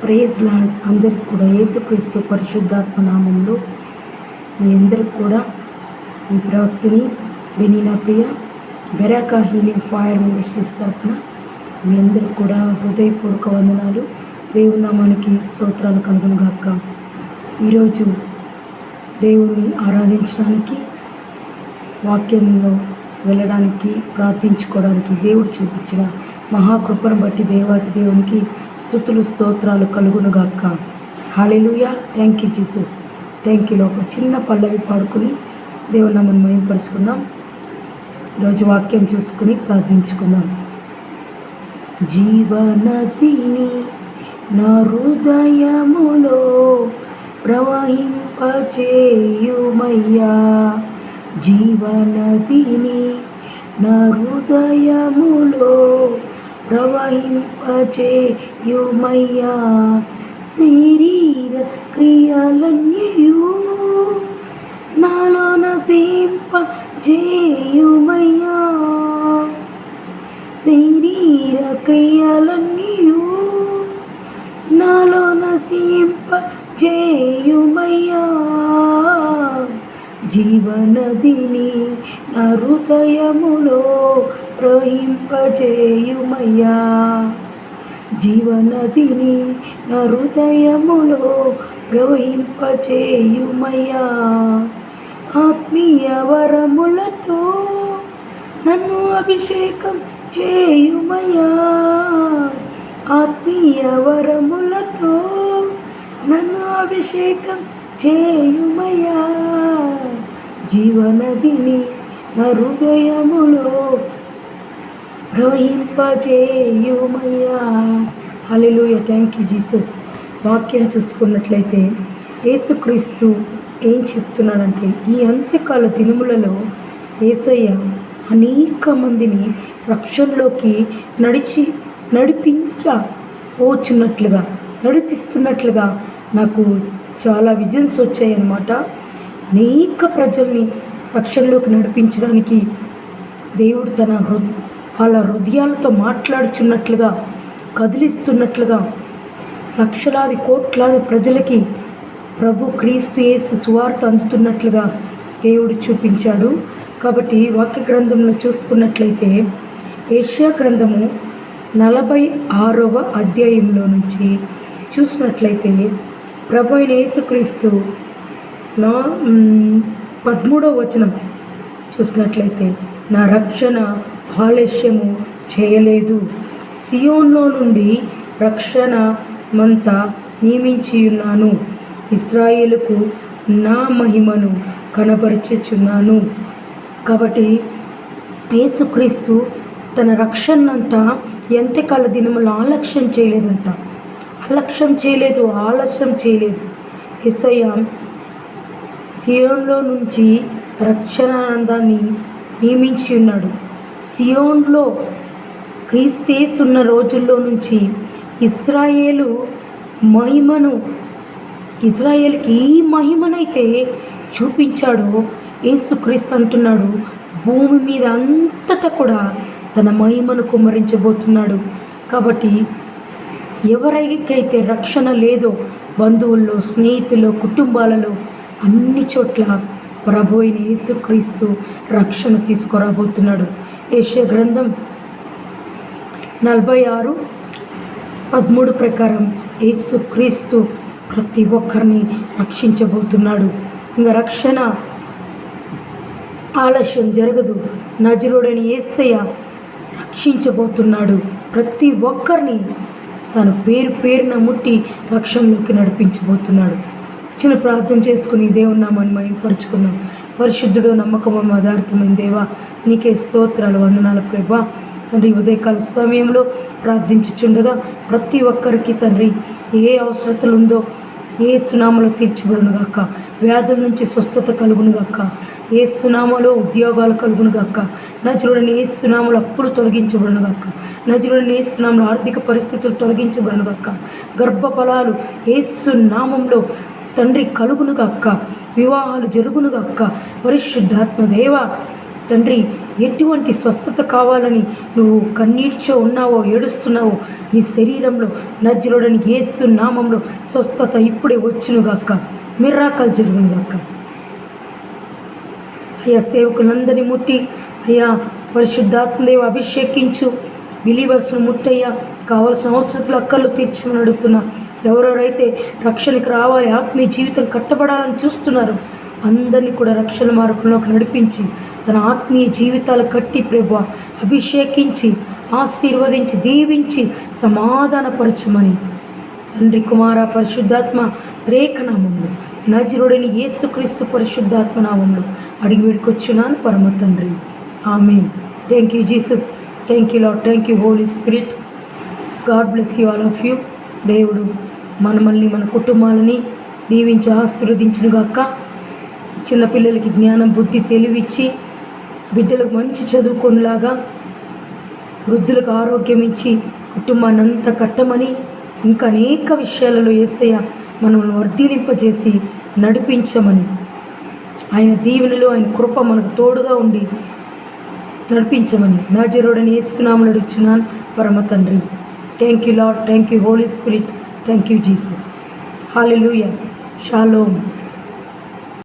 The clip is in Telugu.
Praise lord. అందరికి కూడా యేసుక్రీస్తు పరిశుద్ధాత్మ నామంలో మీ అందరికి కూడా మీ ప్రవక్తిని బెనీనా ప్రియ బెరాకా హీలింగ్ ఫైర్ మినిస్ట్రీస్ తరఫున మీ అందరికి కూడా హృదయపూర్వక వందనాలు. దేవుని నామానికి స్తోత్రాలు కలుగునుగాక. ఈరోజు దేవుని ఆరాధించడానికి, వాక్యంలో వెళ్ళడానికి, ప్రార్థించుకోవడానికి దేవుడు చూపించిన మహాకృపను బట్టి దేవాతి దేవునికి స్తుతులు స్తోత్రాలు కలుగునుగాక. Hallelujah. Thank you Jesus. Thank you. ఒక చిన్న పల్లవి పాడుకుని దేవుని నామమును మహిమపరుచుకుందాం. ఈరోజు వాక్యం చూసుకుని ప్రార్థించుకుందాం. జీవనదిని నా హృదయములో ప్రవహింపచేయుమయ్యా, జీవనదిని నా హృదయములో ప్రవహింపచేయుమయ్యా, శరీర క్రియలన్నీయు నాలో నశింపజేయుమయ్యా, శరీర క్రియలన్నీయు నాలో నశింపజేయుమయ్యా, జీవనదిని నా హృదయములో ప్రవహింపజేయుమయ్యా, జీవనదిని నా హృదయములో ప్రవహింపజేయుమయ్యా, ఆత్మీయ వరములతో నన్ను అభిషేకం చేయుమయ్యా, ఆత్మీయ వరములతో నన్ను అభిషేకం చేయుమయ్యా, జీవనదిని నా హృదయములో ప్రవహింపజేయుమయ్యా. హల్లెలూయా. Thank you Jesus. వాక్యం చూసుకున్నట్లయితే యేసుక్రీస్తు ఏం చెప్తున్నాడంటే, ఈ అంత్యకాల దినములలో యేసయ్య అనేక మందిని రక్షణలోకి నడిపిస్తున్నట్లుగా నాకు చాలా విజన్స్ వచ్చాయన్నమాట. అనేక ప్రజల్ని రక్షణలోకి నడిపించడానికి దేవుడు వాళ్ళ హృదయాలతో మాట్లాడుచున్నట్లుగా, కదిలిస్తున్నట్లుగా, లక్షలాది కోట్లాది ప్రజలకి ప్రభు క్రీస్తు యేసు సువార్త అందుతున్నట్లుగా దేవుడు చూపించాడు. కాబట్టి వాక్య గ్రంథంలో చూసుకున్నట్లయితే యెషయా గ్రంథము 46వ అధ్యాయంలో నుంచి చూసినట్లయితే ప్రభు అయిన యేసుక్రీస్తు 13వ వచనం చూసినట్లయితే, నా రక్షణ ఆలస్యము చేయలేదు, సియోన్లో నుండి రక్షణ మంతా నియమించి ఉన్నాను, ఇశ్రాయేలుకు నా మహిమను కనబరచుచున్నాను. కాబట్టి యేసుక్రీస్తు తన రక్షణంతా ఎంతకాల దినములు ఆలస్యం చేయలేదు. యేసయ్య సియోన్లో నుంచి రక్షణానందాన్ని నియమించి ఉన్నాడు. సియోన్లో క్రీస్తు ఉన్న రోజుల్లో నుంచి ఇజ్రాయేలుకి ఈ మహిమనైతే చూపించాడో యేసుక్రీస్తు అంటున్నాడు, భూమి మీద అంతటా కూడా తన మహిమను కుమ్మరించబోతున్నాడు. కాబట్టి ఎవరికైతే రక్షణ లేదో, బంధువుల్లో, స్నేహితుల్లో, కుటుంబాలలో అన్ని చోట్ల ప్రభు అయిన యేసుక్రీస్తు రక్షణ తీసుకురాబోతున్నాడు. యెషయా గ్రంథం 46:13 ప్రకారం యేసుక్రీస్తు ప్రతి ఒక్కరిని రక్షించబోతున్నాడు. ఇంకా రక్షణ ఆలస్యం జరగదు. నజరుడైన యేసయ్య రక్షించబోతున్నాడు. ప్రతి ఒక్కరిని తను పేరున ముట్టి రక్షణలోకి నడిపించబోతున్నాడు. చిన్న ప్రార్థన చేసుకుని దేవుని నామాన్ని మహిమపరుచుకుందాం. పరిశుద్ధుడు, నమ్మకము, ఆధారితమైన దేవా, నీకే స్తోత్రాలు, వందనాలు ప్రభా. తండ్రి, ఉదయకాల సమయంలో ప్రార్థించుచుండగా ప్రతి ఒక్కరికి తండ్రి ఏ అవసరతలు ఉందో యేసునామములో తీర్చబడునుగాక. వ్యాధుల నుంచి స్వస్థత కలుగునుగాక. యేసునామములో ఉద్యోగాలు కలుగునుగాక. నజరుడైన యేసునామములో అప్పులు తొలగించబడునుగాక. నజరుడైన యేసునామములో ఆర్థిక పరిస్థితులు తొలగించబడునుగాక. గర్భఫలాలు యేసునామములో తండ్రి కలుగునుగాక. వివాహాలు జరుగునుగాక. పరిశుద్ధాత్మ దేవ తండ్రి ఎటువంటి స్వస్థత కావాలని నువ్వు కన్నీర్చో ఉన్నావో, ఏడుస్తున్నావో, నీ శరీరంలో నజరుడైన యేసు నామంలో స్వస్థత ఇప్పుడే వచ్చునుగాక, మిర్రాకల్ జరుగునుగాక. అయ్యా సేవకులందరినీ ముట్టి అయ్యా పరిశుద్ధాత్మదేవ అభిషేకించు. బిలీవర్స్ను ముట్టయ్యా, కావలసిన అవసరతలు అక్కర్లు తీర్చమని అడుగుతున్నా. ఎవరెవరైతే రక్షణకి రావాలి, ఆత్మీయ జీవితం కట్టబడాలని చూస్తున్నారు, అందరినీ కూడా రక్షణ మార్గంలోకి నడిపించి తన ఆత్మీయ జీవితాలు కట్టి ప్రభువా అభిషేకించి ఆశీర్వదించి దీవించి సమాధానపరచమని తండ్రి, కుమార, పరిశుద్ధాత్మ త్రేకనామంలో నజరుడైన యేసుక్రీస్తు పరిశుద్ధాత్మ నామంలో అడిగి వేడుకొచ్చున్నాను పరమ తండ్రి. Amen. Thank you Jesus. Thank you Lord. Thank you Holy Spirit. God bless you all of you. దేవుడు మనల్ని, మన కుటుంబాలని దీవించి ఆశీర్వదించునుగాక. చిన్నపిల్లలకి జ్ఞానం, బుద్ధి, తెలివిచ్చి బిడ్డలకు మంచి చదువుకునేలాగా, వృద్ధులకు ఆరోగ్యం ఇచ్చి కుటుంబాన్ని అంతా కట్టమని, ఇంకా అనేక విషయాలలో యేసయ్య మనల్ని వర్ధిలింపజేసి నడిపించమని, ఆయన దీవెనలు, ఆయన కృప మనకు తోడుగా ఉండి నడిపించమని నజరుడైన యేసు నామములో అడుగుచున్నాను పరమ తండ్రి. Thank you Lord. Thank you Holy Spirit. Thank you Jesus. Hallelujah. Shalom.